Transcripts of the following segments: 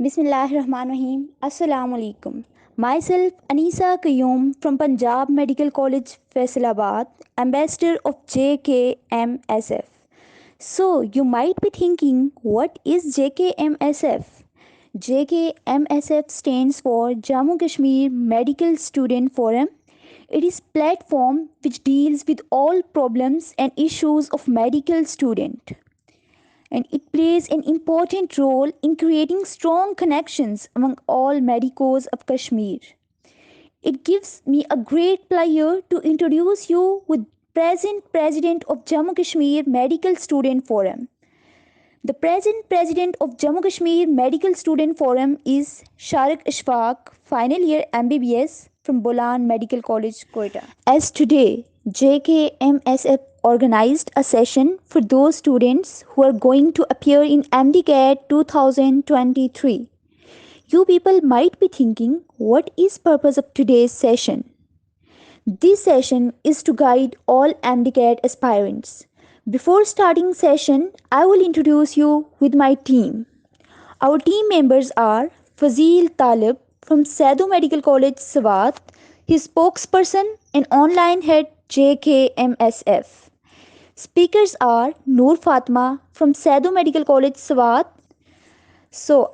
Bismillahirrahmanirrahim. Assalamu alaikum. Myself Anisa Qayyum from Punjab Medical College, Faisalabad, ambassador of JKMSF. So, you might be thinking, what is JKMSF? JKMSF stands for Jammu Kashmir Medical Student Forum. It is platform which deals with all problems and issues of medical student, and it plays an important role in creating strong connections among all medicos of Kashmir. It gives me a great pleasure to introduce you with present president of Jammu Kashmir Medical Student Forum. The present president of Jammu Kashmir Medical Student Forum is Sharik Ishfaq, final year MBBS from Bolan Medical College, Quetta. As today, JKMSF organized a session for those students who are going to appear in MDCAT 2023. You people might be thinking, what is purpose of today's session? This session is to guide all MDCAT aspirants. Before starting session, I will introduce you with my team. Our team members are Fazil Talib from Sadhu Medical College, Swat, his spokesperson and online head JKMSF. Speakers are Noor Fatma from Sadhu Medical College, Swat.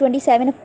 27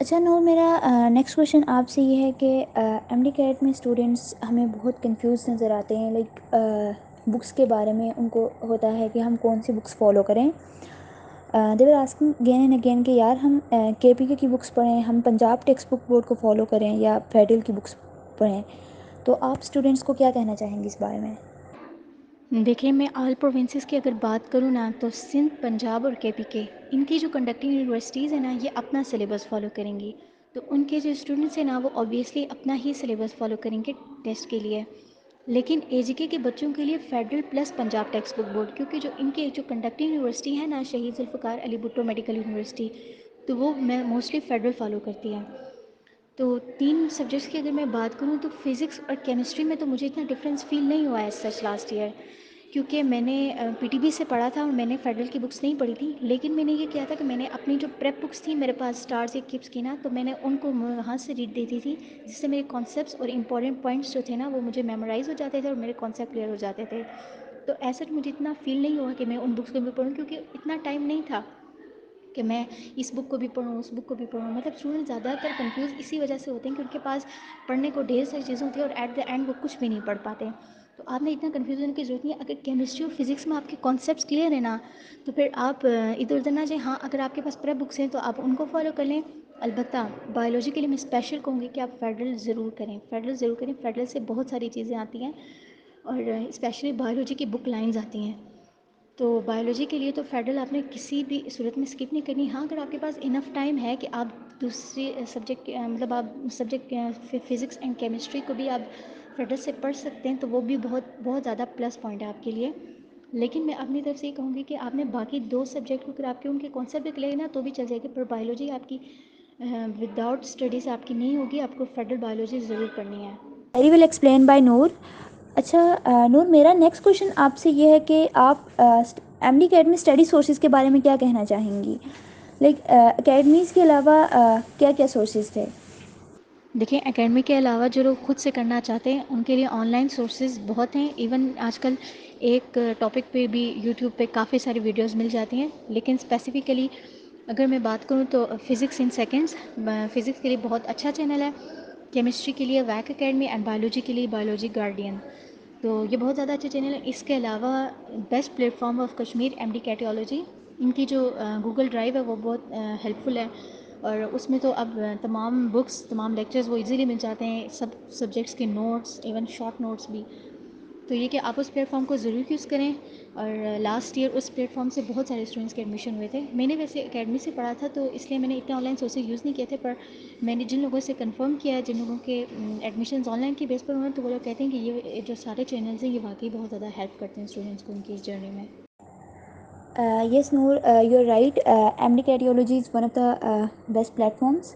اچھا نور، میرا next question آپ سے یہ ہے کہ M D CAT میں students ہمیں بہت کنفیوز نظر آتے ہیں، لائک بکس کے بارے میں ان کو ہوتا ہے کہ ہم کون سی بکس فالو کریں. دے ور آسکنگ اگین اینڈ اگین کہ یار ہم کے پی کے کی بکس پڑھیں، ہم پنجاب ٹیکسٹ بک بورڈ کو فالو کریں یا فیڈرل کی بکس پڑھیں. تو آپ اسٹوڈنٹس کو کیا کہنا چاہیں گے اس بارے میں؟ دیکھیں، میں آل پروونسز کی اگر بات کروں نا تو سندھ، پنجاب اور کے پی کے، ان کی جو کنڈکٹنگ یونیورسٹیز ہیں نا یہ اپنا سلیبس فالو کریں گی. تو ان کے جو اسٹوڈنٹس ہیں نا وہ اوبیسلی اپنا ہی سلیبس فالو کریں گے ٹیسٹ کے لیے. لیکن اے جی کے بچوں کے لیے federal plus Punjab text book board, کیونکہ جو ان کے جو کنڈکٹنگ یونیورسٹی ہے نا شہید ذوالفقار علی بھٹو میڈیکل یونیورسٹی، تو وہ میں موسٹلی فیڈرل فالو کرتی ہے. تو 3 سبجیکٹس کی اگر میں بات کروں تو فزکس اور کیمسٹری میں تو مجھے اتنا ڈفرینس فیل نہیں ہوا ہے سچ لاسٹ ایئر، کیونکہ میں نے پی ٹی بی سے پڑھا تھا اور میں نے فیڈرل کی بکس نہیں پڑھی تھی. لیکن میں نے یہ کیا تھا کہ میں نے اپنی جو پریپ بکس تھیں میرے پاس اسٹارز یا کپس کی نا، تو میں نے ان کو وہاں سے ریڈ دیتی تھی، جس سے میرے کانسیپٹس اور امپورٹنٹ پوائنٹس جو تھے نا وہ مجھے میمورائز ہو جاتے تھے اور میرے کانسیپٹ کلیئر ہو جاتے تھے. تو ایسا مجھے اتنا فیل نہیں ہوا کہ میں ان بکس کو بھی پڑھوں، کیونکہ اتنا ٹائم نہیں تھا کہ میں اس بک کو بھی پڑھوں اس بک کو بھی پڑھوں. مطلب اسٹوڈنٹ زیادہ تر کنفیوز اسی وجہ سے ہوتے ہیں کہ ان کے پاس پڑھنے کو ڈھیر ساری چیزیں ہوتی ہیں اور ایٹ دا اینڈ وہ کچھ بھی نہیں پڑھ پاتے. تو آپ نے اتنا کنفیوژ ہونے کی ضرورت نہیں ہے. اگر کیمسٹری اور فزکس میں آپ کے کانسیپٹس کلیئر ہیں نا تو پھر آپ ادھر ادھر نہ جائیں. ہاں، اگر آپ کے پاس پریپ بکس ہیں تو آپ ان کو فالو کر لیں. البتہ بایولوجی کے لیے میں اسپیشل کہوں گی کہ آپ فیڈرل ضرور کریں، فیڈرل ضرور کریں. فیڈرل سے بہت ساری چیزیں آتی ہیں اور اسپیشلی بایولوجی کی بک لائنز آتی ہیں. تو بایولوجی کے لیے تو فیڈرل آپ نے کسی بھی صورت میں اسکپ نہیں کرنی. ہاں، اگر آپ کے پاس انف ٹائم ہے کہ آپ دوسری سبجیکٹ مطلب آپ سبجیکٹ فزکس اینڈ کیمسٹری کو بھی آپ فیڈرل سے پڑھ سکتے ہیں تو وہ بھی بہت بہت زیادہ پلس پوائنٹ ہے آپ کے لیے. لیکن میں اپنی طرف سے یہ کہوں گی کہ آپ نے باقی 2 سبجیکٹ کو اگر آپ کے ان کے کانسیپٹ بھی کلیئر نا تو بھی چل جائے گی، پر بایولوجی آپ کی وداؤٹ اسٹڈیز آپ کی نہیں ہوگی. آپ کو فیڈرل بایولوجی ضرور پڑھنی ہے. ویری ویل ایکسپلین بائی نور. اچھا نور، میرا نیکسٹ کویشچن آپ سے یہ ہے کہ آپ ایم ڈی کیٹ میں اسٹڈی سورسز کے بارے میں کیا کہنا چاہیں گی؟ لائک اکیڈمیز کے علاوہ کیا کیا سورسز تھے؟ دیکھیں، اکیڈمی کے علاوہ جو لوگ خود سے کرنا چاہتے ہیں ان کے لیے آن لائن سورسز بہت ہیں. ایون آج کل ایک ٹاپک پہ بھی یوٹیوب پہ کافی ساری ویڈیوز مل جاتی ہیں. لیکن اسپیسیفکلی اگر میں بات کروں تو فزکس ان سیکنڈس، فزکس کے لیے بہت اچھا چینل ہے. کیمسٹری کے لیے ویک اکیڈمی اینڈ بایولوجی کے لیے بایولوجی گارڈین. تو یہ بہت زیادہ اچھے چینل ہے. اس کے علاوہ best platform of Kashmir M D کیٹیالوجی، ان کی جو گوگل ڈرائیو ہے وہ بہت ہیلپ فل ہے. اور اس میں تو اب تمام بکس تمام لیکچرز وہ ایزیلی مل جاتے ہیں، سب سبجیکٹس کے نوٹس، ایون شارٹ نوٹس بھی. تو یہ کہ آپ اس پلیٹ فارم کو ضرور یوز کریں. اور لاسٹ ایئر اس پلیٹ فارم سے بہت سارے اسٹوڈنٹس کے ایڈمیشن ہوئے تھے. میں نے ویسے اکیڈمی سے پڑھا تھا تو اس لیے میں نے اتنے آن لائن سورسز یوز نہیں کیے تھے، پر میں نے جن لوگوں سے کنفرم کیا ہے، جن لوگوں کے ایڈمیشنز آن لائن کی بیس پر ہوئے ہیں، تو وہ لوگ کہتے ہیں کہ یہ جو سارے چینلز ہیں یہ واقعی بہت زیادہ ہیلپ کرتے ہیں اسٹوڈنٹس کو ان کی اس جرنی میں. Yes Noor, you are right. M D catology is one of the best platforms.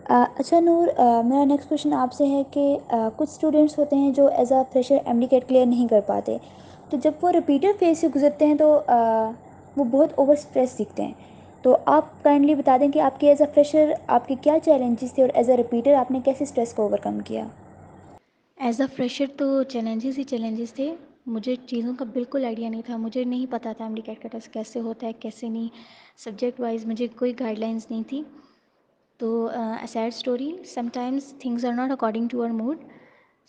اچھا نور، میرا نیکسٹ کویشچن آپ سے ہے کہ کچھ اسٹوڈنٹس ہوتے ہیں جو as a fresher M D CAT clear نہیں کر پاتے، تو جب وہ ریپیٹر فیز سے گزرتے ہیں تو وہ بہت اوور اسٹریس دکھتے ہیں. تو آپ کائنڈلی بتا دیں کہ آپ کے ایز اے فریشر آپ کے کیا چیلنجز تھے اور ایز اے ریپیٹر آپ نے کیسے اسٹریس کو اوور کم کیا؟ ایز اے فریشر تو چیلنجز ہی چیلنجز تھے. مجھے چیزوں کا بالکل آئیڈیا نہیں تھا. مجھے نہیں پتہ تھا ایم ڈی کیٹ کا ٹیسٹ کیسے ہوتا ہے کیسے نہیں. سبجیکٹ وائز مجھے کوئی گائیڈ لائنس نہیں تھی. تو sad story, sometimes things are not according to our mood.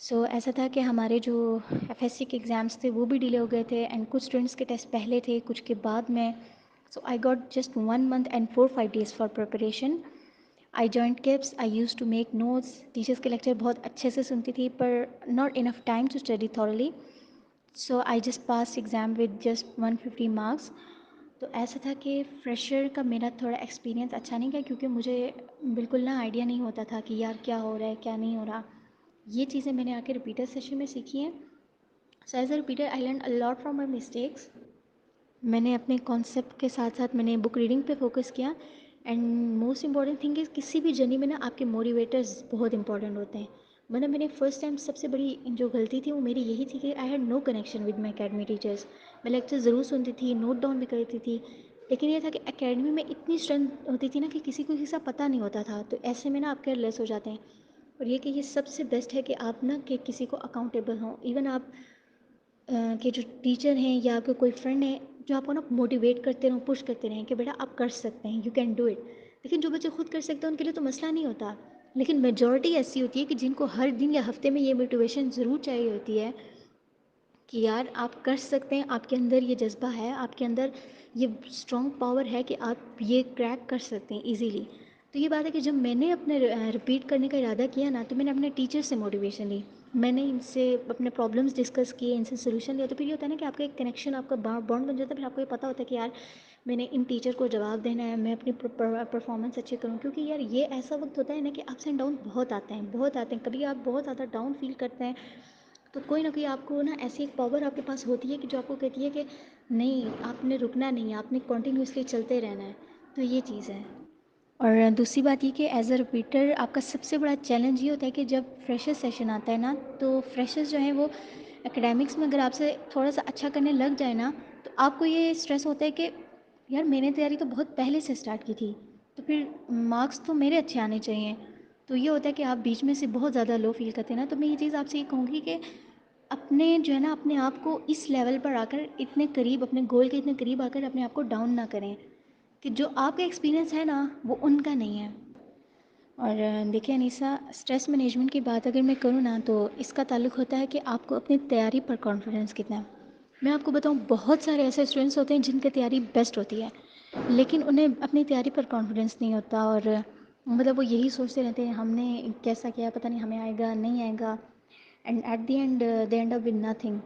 So ایسا تھا کہ ہمارے جو ایف ایس سی کے ایگزامس تھے وہ بھی ڈیلے ہو گئے تھے، اینڈ کچھ اسٹوڈنٹس کے ٹیسٹ پہلے تھے کچھ کے بعد میں. So I got just 1 month and 4-5 days for preparation. I joined KIPS, I use to make notes. Teachers کے لیکچر بہت اچھے سے سنتی تھی پر not enough time to study thoroughly. So I just pass exam with just 150 marks. تو ایسا تھا کہ فریشر کا میرا تھوڑا ایکسپیرینس اچھا نہیں گیا، کیونکہ مجھے بالکل نہ آئیڈیا نہیں ہوتا تھا کہ یار کیا ہو رہا ہے کیا نہیں ہو رہا. یہ چیزیں میں نے آ کے ریپیٹر سیشن میں سیکھی ہیں. So as a repeater I learn a lot from my mistakes. میں نے اپنے کانسیپٹ کے ساتھ ساتھ میں نے بک ریڈنگ پہ فوکس کیا. And most important thing is کسی بھی جرنی میں نا آپ کے موٹیویٹرز بہت امپورٹنٹ ہوتے ہیں. مطلب میں نے فرسٹ ٹائم سب سے بڑی جو غلطی تھی وہ میری یہی تھی کہ I had no connection with my academy teachers. میں لیکچر ضرور سنتی تھی، نوٹ ڈاؤن بھی کرتی تھی، لیکن یہ تھا کہ اکیڈمی میں اتنی اسٹرینتھ ہوتی تھی نا کہ کسی کو کسی کا پتہ نہیں ہوتا تھا. تو ایسے میں نا آپ کیئر لیس ہو جاتے ہیں. اور یہ کہ یہ سب سے بیسٹ ہے کہ آپ نا کہ کسی کو اکاؤنٹیبل ہوں. ایون آپ کے جو ٹیچر ہیں یا آپ کے کوئی فرینڈ ہیں جو آپ کو نا موٹیویٹ کرتے رہیں، پش کرتے رہیں کہ بیٹا آپ کر سکتے ہیں، یو کین ڈو اٹ. لیکن جو بچے خود کر سکتے ہیں ان کے لیے تو مسئلہ نہیں ہوتا، لیکن میجورٹی ایسی ہوتی ہے کہ جن کو ہر دن یا ہفتے میں یہ موٹیویشن ضرور چاہیے ہوتی ہے کہ یار آپ کر سکتے ہیں، آپ کے اندر یہ جذبہ ہے، آپ کے اندر یہ اسٹرانگ پاور ہے کہ آپ یہ کریک کر سکتے ہیں ایزیلی. تو یہ بات ہے کہ جب میں نے اپنے رپیٹ کرنے کا ارادہ کیا نا، تو میں نے اپنے ٹیچر سے موٹیویشن لی، میں نے ان سے اپنے پرابلمس ڈسکس کیے، ان سے سولوشن لیا. تو پھر یہ ہوتا ہے نا کہ آپ کا ایک کنیکشن، آپ کا بانڈ بن جاتا ہے. پھر آپ کو یہ پتہ ہوتا ہے کہ یار میں نے ان ٹیچر کو جواب دینا ہے، میں اپنی پرفارمنس اچھے کروں. کیونکہ یار یہ ایسا وقت ہوتا ہے نا کہ اپس اینڈ ڈاؤن بہت آتے ہیں، بہت آتے ہیں. کبھی آپ بہت زیادہ ڈاؤن فیل کرتے ہیں تو کوئی نہ کوئی آپ کو نا ایسی ایک پاور آپ کے پاس ہوتی ہے کہ جو آپ کو کہتی ہے کہ نہیں، آپ نے رکنا نہیں ہے، آپ نے کنٹینیوسلی چلتے رہنا ہے. تو یہ چیز ہے. اور دوسری بات یہ کہ ایز اے رپیٹر آپ کا سب سے بڑا چیلنج یہ ہوتا ہے کہ جب فریشر سیشن آتا ہے نا، تو فریشرز جو ہیں وہ اکیڈمکس میں اگر آپ سے تھوڑا سا اچھا کرنے لگ جائے نا، تو آپ کو یہ اسٹریس ہوتا ہے کہ یار میں نے تیاری تو بہت پہلے سے اسٹارٹ کی تھی، تو پھر مارکس تو میرے اچھے آنے چاہیے. تو یہ ہوتا ہے کہ آپ بیچ میں سے بہت زیادہ لو فیل کرتے ہیں نا. تو میں یہ چیز آپ سے یہ کہوں گی کہ اپنے جو ہے نا اپنے آپ کو اس لیول پر آ کر اتنے قریب، اپنے گول کے اتنے قریب آ کر اپنے آپ کو ڈاؤن نہ کریں کہ جو آپ کا ایکسپیرینس ہے نا وہ ان کا نہیں ہے. اور دیکھیں انیسا، اسٹریس مینجمنٹ کی بات اگر میں کروں نا تو اس کا تعلق ہوتا ہے کہ آپ کو اپنی تیاری پر کانفیڈنس کتنا ہے. میں آپ کو بتاؤں، بہت سارے ایسے اسٹوڈنٹس ہوتے ہیں جن کی تیاری بیسٹ ہوتی ہے لیکن انہیں اپنی تیاری پر کانفیڈنس نہیں ہوتا، اور مطلب وہ یہی سوچتے رہتے ہیں ہم نے کیسا کیا، پتہ نہیں ہمیں آئے گا نہیں آئے گا، and at the end they end up with nothing.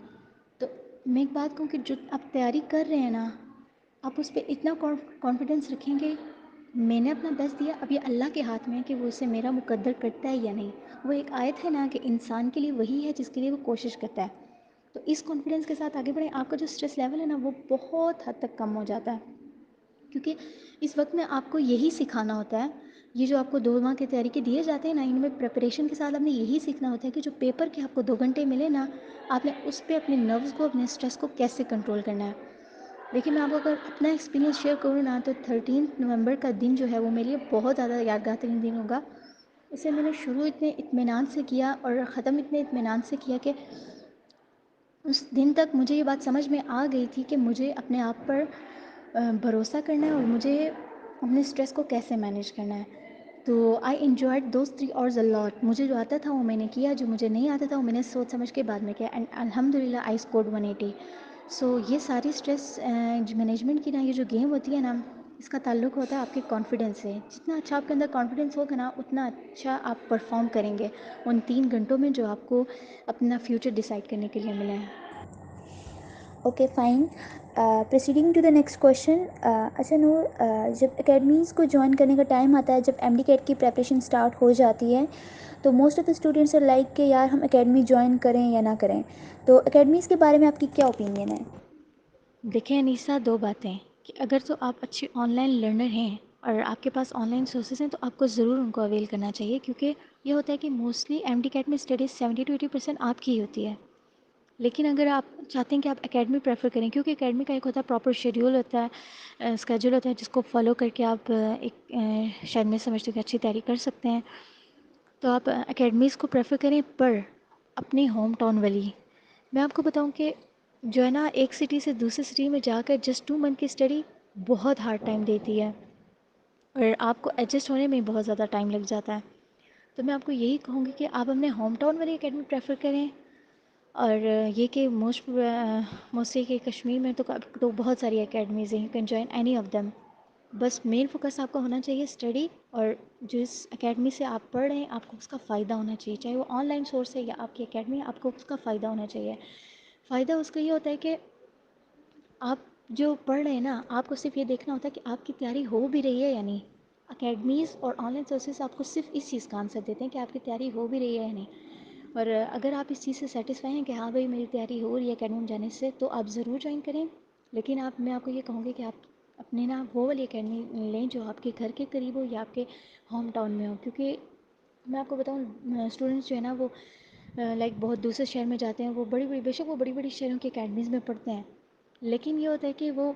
تو میں ایک بات کہوں کہ جو آپ تیاری کر رہے ہیں نا، آپ اس پہ اتنا کانفیڈنس رکھیں گے میں نے اپنا بیسٹ دیا، اب یہ اللہ کے ہاتھ میں ہے کہ وہ اسے میرا مقدر کرتا ہے یا نہیں. وہ ایک آیت ہے نا کہ انسان کے لیے وہی ہے جس کے لیے وہ کوشش کرتا ہے. تو اس کانفیڈنس کے ساتھ آگے بڑھیں. آپ کا جو اسٹریس لیول ہے نا وہ بہت حد تک کم ہو جاتا ہے، کیونکہ اس وقت میں آپ کو یہی سکھانا ہوتا ہے. یہ جو آپ کو 2 ماہ کی تیاری کے دیے جاتے ہیں نا، ان میں پریپریشن کے ساتھ آپ نے یہی سیکھنا ہوتا ہے کہ جو پیپر کے آپ کو 2 گھنٹے ملے نا، آپ نے اس پہ اپنے نروس کو، اپنے اسٹریس کو کیسے کنٹرول کرنا ہے. دیکھیے میں آپ کو اگر اپنا ایکسپیرینس شیئر کروں نا، تو 13 نومبر کا دن جو ہے وہ میرے لیے بہت زیادہ یادگار ترین دن ہوگا. اسے میں نے شروع اتنے اطمینان سے کیا اور ختم اتنے اطمینان سے کیا کہ اس دن تک مجھے یہ بات سمجھ میں آ گئی تھی کہ مجھے اپنے آپ پر بھروسہ کرنا ہے اور مجھے اپنے اسٹریس کو کیسے مینیج کرنا ہے. تو I enjoyed those 3 hours a lot. مجھے جو آتا تھا وہ میں نے کیا، جو مجھے نہیں آتا تھا وہ میں نے سوچ سمجھ کے بعد میں کیا، اینڈ الحمد للہ آئی اسکورڈ 180. سو یہ ساری اسٹریس مینجمنٹ کی نا یہ جو گیم ہوتی ہے نا، اس کا تعلق ہوتا ہے آپ کے کانفیڈنس سے. جتنا اچھا آپ کے اندر کانفیڈنس ہوگا نا، اتنا اچھا آپ پرفارم کریں گے ان 3 گھنٹوں میں جو آپ کو اپنا فیوچر ڈیسائیڈ کرنے کے لیے ملا ہے. Okay fine. Proceeding to the next question. اچھا نور، جب اکیڈمیز کو جوائن کرنے کا ٹائم آتا ہے، جب ایم ڈی کیٹ کی پریپریشن اسٹارٹ ہو جاتی ہے، تو most of the students are like کہ یار ہم اکیڈمی جوائن کریں یا نہ کریں. تو اکیڈمیز کے بارے میں آپ کی کیا اوپینین ہے؟ دیکھیں انیسا، 2 باتیں کہ اگر تو آپ اچھے آن لائن لرنر ہیں اور آپ کے پاس آن لائن سورسز ہیں تو آپ کو ضرور ان کو اویل کرنا چاہیے، کیونکہ یہ ہوتا ہے کہ موسٹلی ایم ڈی کیٹ میں اسٹڈیز 70 to 80% آپ کی ہی ہوتی ہے. لیکن اگر آپ چاہتے ہیں کہ آپ اکیڈمی پریفر کریں، کیونکہ اکیڈمی کا ایک ہوتا ہے پراپر شیڈیول ہوتا ہے، اسکیجول ہوتا ہے جس کو فالو کر کے آپ ایک شاید میں سمجھتی ہوں کہ اچھی تیاری کر سکتے ہیں. تو آپ اکیڈمیز کو پریفر کریں، پر اپنی ہوم ٹاؤن والی. میں آپ کو بتاؤں کہ جو ہے نا ایک سٹی سے دوسری سٹی میں جا کر جسٹ 2 منتھ کی اسٹڈی بہت ہارڈ ٹائم دیتی ہے اور آپ کو ایڈجسٹ ہونے میں بہت زیادہ ٹائم لگ جاتا ہے. تو میں آپ کو یہی کہوں گی کہ آپ اپنے ہوم ٹاؤن والی اکیڈمی پریفر کریں. اور یہ کہ موسٹلی کہ کشمیر میں تو بہت ساری اکیڈمیز ہیں، you can join any of them. بس مین فوکس آپ کا ہونا چاہیے اسٹڈی، اور جس اکیڈمی سے آپ پڑھ رہے ہیں آپ کو اس کا فائدہ ہونا چاہیے، چاہے وہ آن لائن سورس ہے یا آپ کی اکیڈمی ہے، آپ کو اس کا فائدہ ہونا چاہیے. فائدہ اس کا یہ ہوتا ہے کہ آپ جو پڑھ رہے ہیں نا، آپ کو صرف یہ دیکھنا ہوتا ہے کہ آپ کی تیاری ہو بھی رہی ہے یا نہیں. اکیڈمیز اور آن لائن سورسز آپ کو صرف اس چیز کا آنسر دیتے ہیں کہ آپ کی تیاری ہو بھی رہی ہے یا نہیں. اور اگر آپ اس چیز سے سیٹسفائی ہیں کہ ہاں بھائی میری تیاری ہو رہی ہے اکیڈمی میں جانے سے، تو آپ ضرور جوائن کریں. لیکن میں آپ کو یہ کہوں گی کہ آپ اپنے نا وہ والی اکیڈمی لیں جو آپ کے گھر کے قریب ہو یا آپ کے ہوم ٹاؤن میں ہو. کیونکہ میں آپ کو بتاؤں، اسٹوڈنٹس جو ہے نا وہ لائک بہت دوسرے شہر میں جاتے ہیں، وہ بے شک وہ بڑی بڑی شہروں کی اکیڈمیز میں پڑھتے ہیں، لیکن یہ ہوتا ہے کہ وہ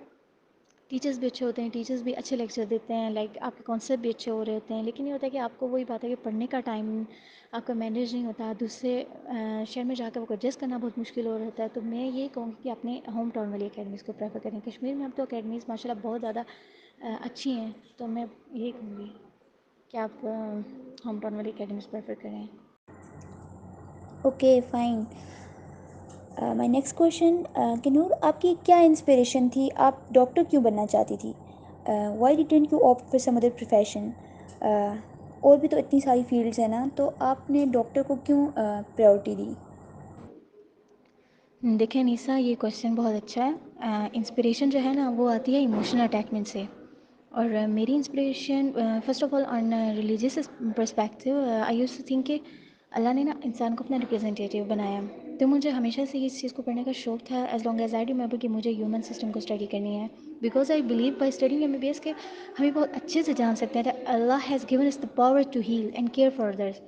ٹیچرس بھی اچھے ہوتے ہیں، ٹیچرس بھی اچھے لیکچر دیتے ہیں، لائک آپ کے کانسیپٹ بھی اچھے ہو رہے ہوتے ہیں. لیکن یہ ہوتا ہے کہ آپ کو وہی بات ہے کہ پڑھنے کا ٹائم آپ کا مینیج نہیں ہوتا، دوسرے شہر میں جا کر وہ کو ایڈجسٹ کرنا بہت مشکل ہو رہتا ہے. تو میں یہ کہوں گی کہ اپنے ہوم ٹاؤن والی اکیڈمیز کو پریفر کریں. کشمیر میں اب تو اکیڈمیز ماشاء اللہ بہت زیادہ اچھی ہیں، تو میں یہی کہوں گی کہ آپ ہوم ٹاؤن والی اکیڈمیز پریفر کریں. Okay fine. My next question کہ نور آپ کی کیا انسپریشن تھی، آپ ڈاکٹر کیوں بننا چاہتی تھی؟ Why didn't you opt for some other profession? اور بھی تو اتنی ساری فیلڈس ہیں نا، تو آپ نے ڈاکٹر کو کیوں پریورٹی دی؟ دیکھیں نیسا، یہ کویشچن بہت اچھا ہے. انسپریشن جو ہے نا وہ آتی ہے ایموشنل اٹیچمنٹ سے، اور میری inspiration first of all on religious perspective I use to think کہ اللہ نے نا انسان کو اپنا ریپرزنٹیٹیو بنایا. تو مجھے ہمیشہ سے اس چیز کو پڑھنے کا شوق تھا، as long as I remember کہ مجھے ہیومن سسٹم کو اسٹڈی کرنی ہے. Because I believe by studying M B B S کہ ہمیں بہت اچھے سے جان سکتے ہیں کہ Allah has given us the power to heal and care for others.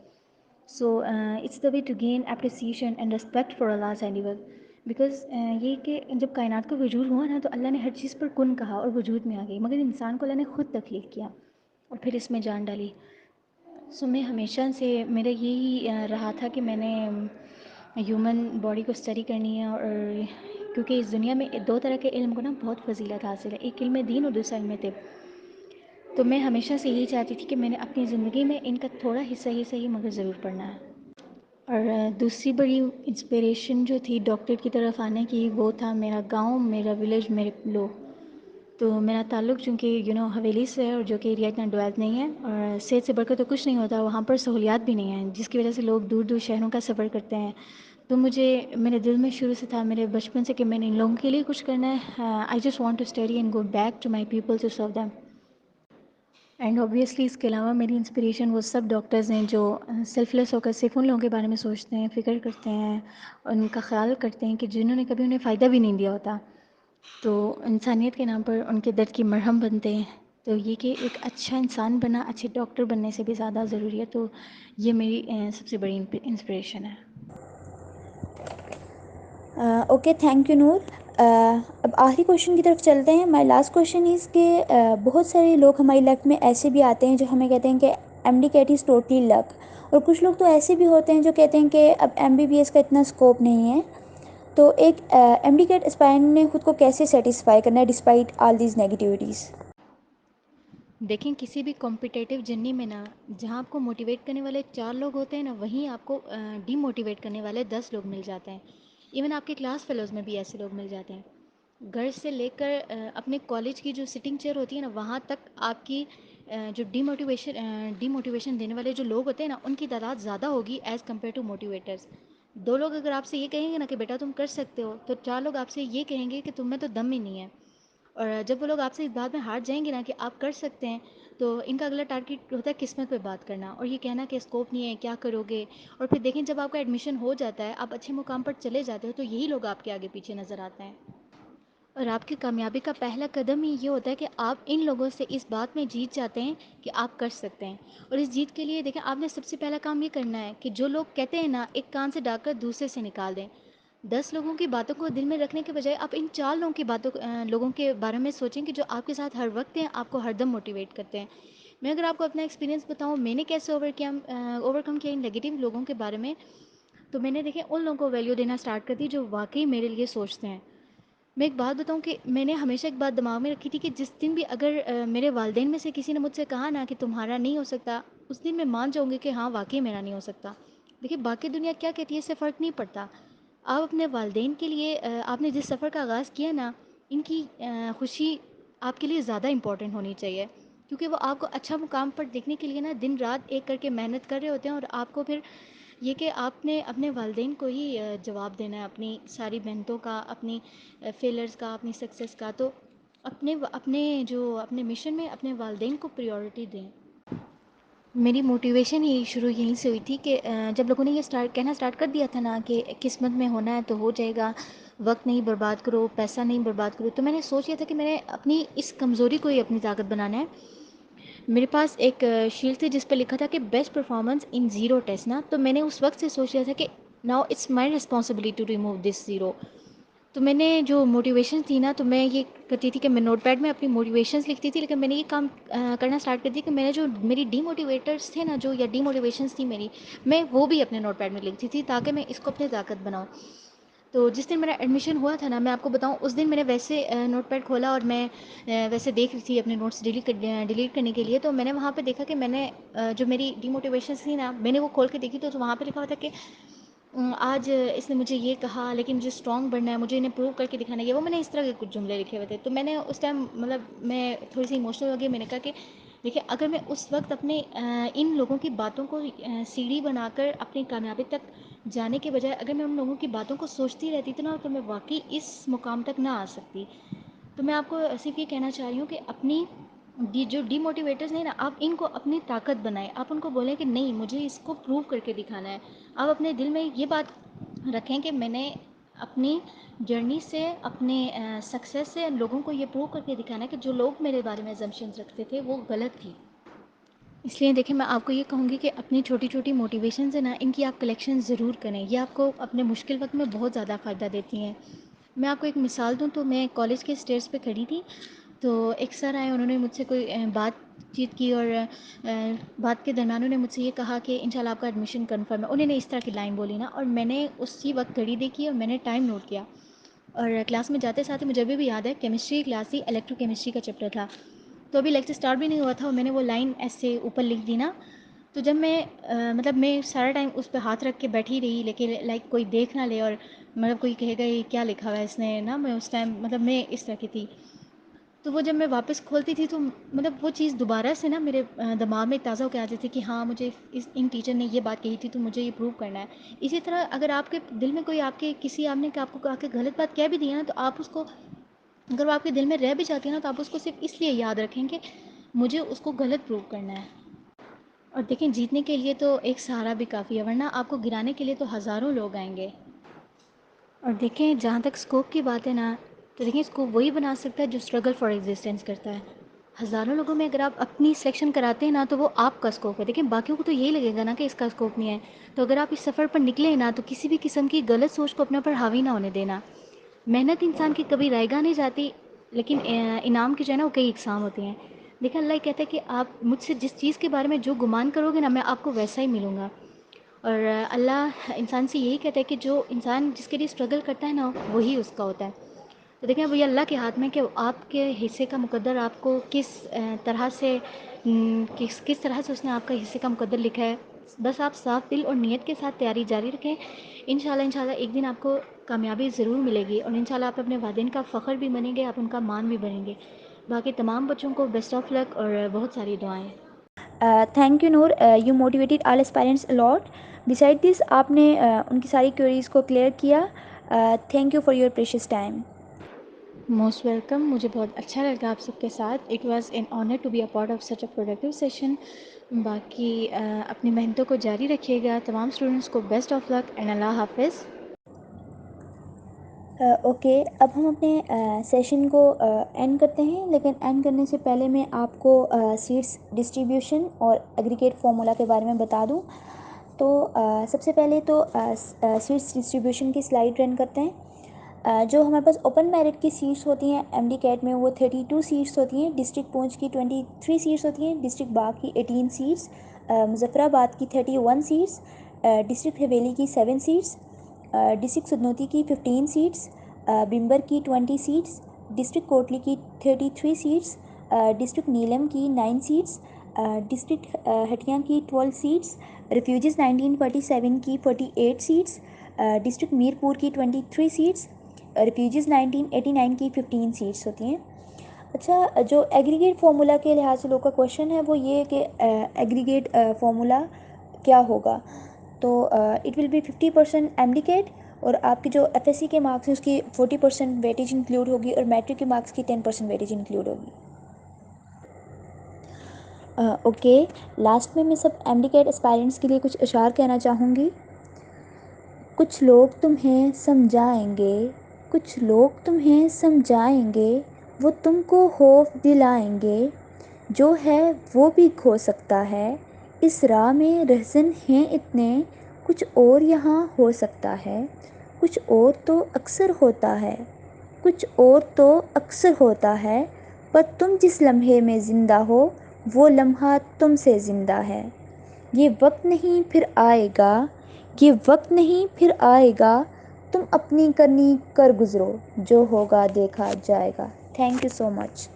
So it's the way to gain appreciation and respect for Allah's handiwork. Because یہ کہ جب کائنات کا وجود ہوا نا تو اللہ نے ہر چیز پر کن کہا اور وجود میں آ گئی، مگر انسان کو اللہ نے خود تخلیق کیا اور پھر اس میں جان ڈالی. سو میں ہمیشہ سے میرا یہی رہا تھا کہ میں نے ہیومن باڈی کو اسٹڈی کرنی ہے. اور کیونکہ اس دنیا میں دو طرح کے علم کو نا بہت فضیلت حاصل ہے، ایک علم دین اور دوسرا علم طب. تو میں ہمیشہ سے یہی چاہتی تھی کہ میں نے اپنی زندگی میں ان کا تھوڑا حصہ ہی صحیح مگر ضرور پڑھنا ہے. اور دوسری بڑی انسپریشن جو تھی ڈاکٹر کی طرف آنے کی وہ تھا میرا گاؤں، میرا ولیج، میرے لوگ. تو میرا تعلق چونکہ حویلی سے ہے، اور جو کہ ایریا اتنا ڈیولپ نہیں ہے، اور صحت سے بڑھ کر تو کچھ نہیں ہوتا، وہاں پر سہولیات بھی نہیں ہیں جس کی وجہ سے لوگ دور دور شہروں کا سفر کرتے ہیں. تو مجھے میرے دل میں شروع سے تھا، میرے بچپن سے، کہ میں نے ان لوگوں کے لیے کچھ کرنا ہے. I just want to study and go back to my people to serve them. And obviously اس کے علاوہ میری انسپریشن وہ سب ڈاکٹرز ہیں جو سیلف لیس ہو کر صرف ان لوگوں کے بارے میں سوچتے ہیں، فکر کرتے ہیں، ان کا خیال کرتے ہیں کہ جنہوں نے کبھی انہیں فائدہ بھی نہیں دیا ہوتا، تو انسانیت کے نام پر ان کے درد کی مرہم بنتے ہیں. تو یہ کہ ایک اچھا انسان بننا اچھے ڈاکٹر بننے سے بھی زیادہ ضروری ہے. تو یہ میری سب سے بڑی انسپریشن ہے. اوکے تھینک یو نور. اب آخری کویشچن کی طرف چلتے ہیں. مائی لاسٹ کویشچن از کہ بہت سارے لوگ ہماری لائف میں ایسے بھی آتے ہیں جو ہمیں کہتے ہیں کہ M D CAT is totally luck, اور کچھ لوگ تو ایسے بھی ہوتے ہیں جو کہتے ہیں کہ اب ایم بی بی ایس کا اتنا اسکوپ نہیں ہے. تو ایک ایم ڈی کیٹ اسپائرنٹ نے خود کو کیسے سیٹسفائی کرنا ہے ڈسپائٹ آل دیز نیگیٹیوٹیز؟ دیکھیں کسی بھی کمپٹیٹیو جرنی میں نا جہاں آپ کو موٹیویٹ کرنے والے 4 لوگ ہوتے ہیں نا، وہیں آپ کو ڈی موٹیویٹ کرنے والے 10 لوگ مل جاتے ہیں. ایون آپ کے کلاس فیلوز میں بھی ایسے لوگ مل جاتے ہیں. گھر سے لے کر اپنے کالج کی جو سٹنگ چیئر ہوتی ہے نا، وہاں تک آپ کی جو ڈی موٹیویشن دینے والے جو لوگ ہوتے ہیں نا، ان کی تعداد زیادہ ہوگی ایز کمپیئر ٹو موٹیویٹرز. 2 لوگ اگر آپ سے یہ کہیں گے نا کہ بیٹا تم کر سکتے ہو، تو 4 لوگ آپ سے یہ کہیں گے کہ تم میں تو دم ہی نہیں ہے. اور جب وہ لوگ آپ سے اس بات میں ہار جائیں گے نا کہ آپ کر سکتے ہیں، تو ان کا اگلا ٹارگیٹ ہوتا ہے قسمت پہ بات کرنا اور یہ کہنا کہ اسکوپ نہیں ہے، کیا کرو گے. اور پھر دیکھیں جب آپ کا ایڈمیشن ہو جاتا ہے، آپ اچھے مقام پر چلے جاتے ہو، تو یہی لوگ آپ کے آگے پیچھے نظر آتے ہیں. اور آپ کی کامیابی کا پہلا قدم ہی یہ ہوتا ہے کہ آپ ان لوگوں سے اس بات میں جیت جاتے ہیں کہ آپ کر سکتے ہیں. اور اس جیت کے لیے دیکھیں آپ نے سب سے پہلا کام یہ کرنا ہے کہ جو لوگ کہتے ہیں نا ایک کان سے ڈال کر دوسرے سے نکال دیں. 10 لوگوں کی باتوں کو دل میں رکھنے کے بجائے آپ ان 4 لوگوں کے بارے میں سوچیں کہ جو آپ کے ساتھ ہر وقت ہیں، آپ کو ہر دم موٹیویٹ کرتے ہیں. میں اگر آپ کو اپنا ایکسپیرینس بتاؤں میں نے کیسے اوور کم کیا ان نیگیٹو لوگوں کے بارے میں، تو میں نے دیکھیں ان لوگوں کو ویلیو دینا اسٹارٹ کر دی جو واقعی میرے لیے سوچتے ہیں. میں ایک بات بتاؤں کہ میں نے ہمیشہ ایک بات دماغ میں رکھی تھی کہ جس دن بھی اگر میرے والدین میں سے کسی نے مجھ سے کہا نا کہ تمہارا نہیں ہو سکتا، اس دن میں مان جاؤں گی کہ ہاں واقعی میرا نہیں ہو سکتا. دیکھیے باقی دنیا کیا کہتی ہے اس سے فرق نہیں پڑتا. آپ اپنے والدین کے لیے آپ نے جس سفر کا آغاز کیا نا، ان کی خوشی آپ کے لیے زیادہ امپورٹنٹ ہونی چاہیے، کیونکہ وہ آپ کو اچھا مقام پر دیکھنے کے لیے نا دن رات ایک کر کے محنت کر رہے ہوتے ہیں. اور آپ کو پھر یہ کہ آپ نے اپنے والدین کو ہی جواب دینا ہے، اپنی ساری محنتوں کا، اپنی فیلرز کا، اپنی سکسیس کا. تو اپنے مشن میں اپنے والدین کو پریورٹی دیں. میری موٹیویشن یہیں سے ہوئی تھی کہ جب لوگوں نے یہ کہنا اسٹارٹ کر دیا تھا نا کہ قسمت میں ہونا ہے تو ہو جائے گا، وقت نہیں برباد کرو، پیسہ نہیں برباد کرو، تو میں نے سوچ لیا تھا کہ میں نے اپنی اس کمزوری کو ہی اپنی طاقت بنانا ہے. میرے پاس ایک شیٹ تھی جس پہ لکھا تھا کہ best performance in zero test نا. تو میں نے اس وقت سے سوچ لیا تھا کہ now it's my responsibility to remove this zero. تو میں نے جو موٹیویشن تھی نا، تو میں یہ کرتی تھی کہ میں نوٹ پیڈ میں اپنی موٹیویشنس لکھتی تھی. لیکن میں نے یہ کام کرنا اسٹارٹ کر دیا کہ میری ڈی موٹیویٹرس تھے نا، جو یا ڈی موٹیویشنس تھی میری، میں وہ بھی اپنے نوٹ پیڈ میں لکھتی تھی تاکہ میں اس کو اپنی طاقت بناؤں. تو جس دن میرا ایڈمیشن ہوا تھا نا، میں آپ کو بتاؤں، اس دن میں نے ویسے نوٹ پیڈ کھولا اور میں ویسے دیکھ رہی تھی اپنے نوٹس ڈیلیٹ کرنے کے لیے. تو میں نے وہاں پہ دیکھا کہ میں نے جو میری ڈی موٹیویشنس تھی نا، میں نے وہ کھول کے دیکھی تو وہاں پہ لکھا ہوا تھا کہ آج اس نے مجھے یہ کہا لیکن مجھے اسٹرانگ بننا ہے، مجھے انہیں پروو کر کے دکھانا ہے. یہ وہ میں نے اس طرح کے کچھ جملے لکھے ہوئے تھے. تو میں نے اس ٹائم مطلب میں تھوڑی سی ایموشنل ہو گئی. میں نے کہا کہ دیکھیں، اگر میں اس وقت اپنے ان لوگوں کی باتوں کو سیڑھی بنا کر اپنی کامیابی تک جانے کے بجائے اگر میں ان لوگوں کی باتوں کو سوچتی رہتی تو نا، تو میں واقعی اس مقام تک نہ آ سکتی. تو میں آپ کو صرف یہ کہنا چاہ رہی ہوں کہ اپنی جو ڈی موٹیویٹرز ہیں نا، آپ ان کو اپنی طاقت بنائیں. آپ ان کو بولیں کہ نہیں، مجھے اس کو پروو کر کے دکھانا ہے. آپ اپنے دل میں یہ بات رکھیں کہ میں نے اپنی جرنی سے، اپنے سکسیس سے لوگوں کو یہ پروو کر کے دکھانا ہے کہ جو لوگ میرے بارے میں assumptions رکھتے تھے وہ غلط تھی. اس لیے دیکھیں، میں آپ کو یہ کہوں گی کہ اپنی چھوٹی چھوٹی موٹیویشنز ہیں نا، ان کی آپ کلیکشن ضرور کریں. یہ آپ کو اپنے مشکل وقت میں بہت زیادہ فائدہ دیتی ہیں. میں آپ کو ایک مثال دوں تو میں کالج کے اسٹیئرس پہ کھڑی تھی. تو ایک سر آئے، انہوں نے مجھ سے کوئی بات چیت کی اور بات کے درمیان انہوں نے مجھ سے یہ کہا کہ انشاءاللہ آپ کا ایڈمیشن کنفرم ہے. انہوں نے اس طرح کی لائن بولی نا، اور میں نے اسی وقت گھڑی دیکھی اور میں نے ٹائم نوٹ کیا. اور کلاس میں جاتے ساتھ مجھے ابھی بھی یاد ہے، کیمسٹری کلاس تھی، الیکٹرو کیمسٹری کا چیپٹر تھا. تو ابھی لیکچر اسٹارٹ بھی نہیں ہوا تھا اور میں نے وہ لائن ایسے اوپر لکھ دی نا. تو جب میں مطلب میں سارا ٹائم اس پہ ہاتھ رکھ کے بیٹھی رہی، لیکن لائک کوئی دیکھ نہ لے اور مطلب کوئی کہے گا یہ کیا لکھا ہوا ہے اس نے نا. میں اس ٹائم مطلب میں اس طرح کی تھی. تو وہ جب میں واپس کھولتی تھی تو مطلب وہ چیز دوبارہ سے نا میرے دماغ میں تازہ ہو کے آتی تھی کہ ہاں، مجھے ان ٹیچر نے یہ بات کہی تھی تو مجھے یہ پروو کرنا ہے. اسی طرح اگر آپ کے دل میں کوئی آپ کے کسی آپ نے آپ کو آ کے غلط بات کہہ بھی دی ہے نا، تو آپ اس کو، اگر وہ آپ کے دل میں رہ بھی جاتی ہے نا، تو آپ اس کو صرف اس لیے یاد رکھیں کہ مجھے اس کو غلط پروو کرنا ہے. اور دیکھیں، جیتنے کے لیے تو ایک سہارا بھی کافی ہے، ورنہ آپ کو گرانے کے لیے تو ہزاروں لوگ آئیں گے. اور دیکھیں، جہاں تک اسکوپ کی بات ہے نا، تو دیکھیں اسکوپ وہی بنا سکتا ہے جو اسٹرگل فار ایگزسٹنس کرتا ہے. ہزاروں لوگوں میں اگر آپ اپنی سلیکشن کراتے ہیں نا، تو وہ آپ کا اسکوپ ہے. دیکھیں باقیوں کو تو یہی لگے گا نا کہ اس کا اسکوپ نہیں ہے. تو اگر آپ اس سفر پر نکلیں نا، تو کسی بھی قسم کی غلط سوچ کو اپنے پر حاوی نہ ہونے دینا. محنت انسان کی کبھی رائیگاں نہیں جاتی، لیکن انعام کی جو ہے نا وہ کئی اقسام ہوتی ہیں. دیکھیں، اللہ یہ کہتا ہے کہ آپ مجھ سے جس چیز کے بارے میں جو گمان کرو گے نا، میں آپ کو ویسا ہی ملوں گا. اور اللہ انسان سے یہی کہتا ہے کہ جو انسان جس کے لیے اسٹرگل کرتا ہے نا، وہی اس کا ہوتا ہے. تو دیکھیں، وہ یہ اللہ کے ہاتھ میں کہ آپ کے حصے کا مقدر آپ کو کس طرح سے کس طرح سے اس نے آپ کا حصے کا مقدر لکھا ہے. بس آپ صاف دل اور نیت کے ساتھ تیاری جاری رکھیں. انشاءاللہ ایک دن آپ کو کامیابی ضرور ملے گی، اور انشاءاللہ آپ اپنے والدین کا فخر بھی بنیں گے، آپ ان کا مان بھی بنیں گے. باقی تمام بچوں کو بیسٹ آف لک اور بہت ساری دعائیں. Thank you Noor, you motivated all aspirants a lot. Beside this آپ نے ان کی ساری کوئریز کو کلیئر کیا. Thank you for your precious time. Most welcome. مجھے بہت اچھا لگا آپ سب کے ساتھ. It was an honour to be a part of such a productive session. باقی اپنی محنتوں کو جاری رکھیے گا. تمام اسٹوڈنٹس کو بیسٹ آف لک اینڈ اللہ حافظ. اوکے، اب ہم اپنے سیشن کو اینڈ کرتے ہیں، لیکن اینڈ کرنے سے پہلے میں آپ کو سیٹس ڈسٹریبیوشن اور ایگریگیٹ فارمولا کے بارے میں بتا دوں. تو سب سے پہلے تو سیٹس ڈسٹریبیوشن کی سلائڈ رن کرتے ہیں. جو ہمارے پاس اوپن میرٹ کی سیٹس ہوتی ہیں ایم ڈی کیٹ میں، وہ 32 سیٹس ہوتی ہیں. ڈسٹرکٹ پونچھ کی 23 سیٹس ہوتی ہیں. ڈسٹرکٹ باغ کی 18 سیٹس. مظفر آباد کی 31 سیٹس. ڈسٹرکٹ حویلی کی 7 سیٹس. ڈسٹرکٹ سدنوتی کی 15 سیٹس. بمبر کی 20 سیٹس. ڈسٹرکٹ کوٹلی کی 33 سیٹس. ڈسٹرکٹ نیلم کی 9 سیٹس. ڈسٹرکٹ ہٹیاں کی 12 سیٹس. ریفیوجز 1947 کی 48 سیٹس. ڈسٹرکٹ میر پور کی 23 سیٹس. ریفیوجز 1989 کی 15 سیٹس ہوتی ہیں. اچھا، جو ایگریگیٹ فارمولا کے لحاظ سے لوگ کا کوشچن ہے وہ یہ کہ ایگریگیٹ فارمولا کیا ہوگا. تو اٹ ول بی 50% ایمڈیکیٹ، اور آپ کی جو ایف ایس سی کے مارکس ہیں اس کی 40% ویٹیج انکلوڈ ہوگی، اور میٹرک کے مارکس کی 10% ویٹیج انکلوڈ ہوگی. اوکے، لاسٹ میں سب ایمڈیکیٹ اسپائرنٹس کے لیے کچھ اشعار کہنا چاہوں گی. کچھ لوگ تمہیں سمجھائیں گے، کچھ لوگ تمہیں سمجھائیں گے، وہ تم کو خوف دلائیں گے. جو ہے وہ بھی کھو سکتا ہے، اس راہ میں رہزن ہیں اتنے. کچھ اور یہاں ہو سکتا ہے، کچھ اور تو اکثر ہوتا ہے، کچھ اور تو اکثر ہوتا ہے. پر تم جس لمحے میں زندہ ہو، وہ لمحہ تم سے زندہ ہے. یہ وقت نہیں پھر آئے گا، یہ وقت نہیں پھر آئے گا. تم اپنی کرنی کر گزرو، جو ہوگا دیکھا جائے گا. Thank you so much.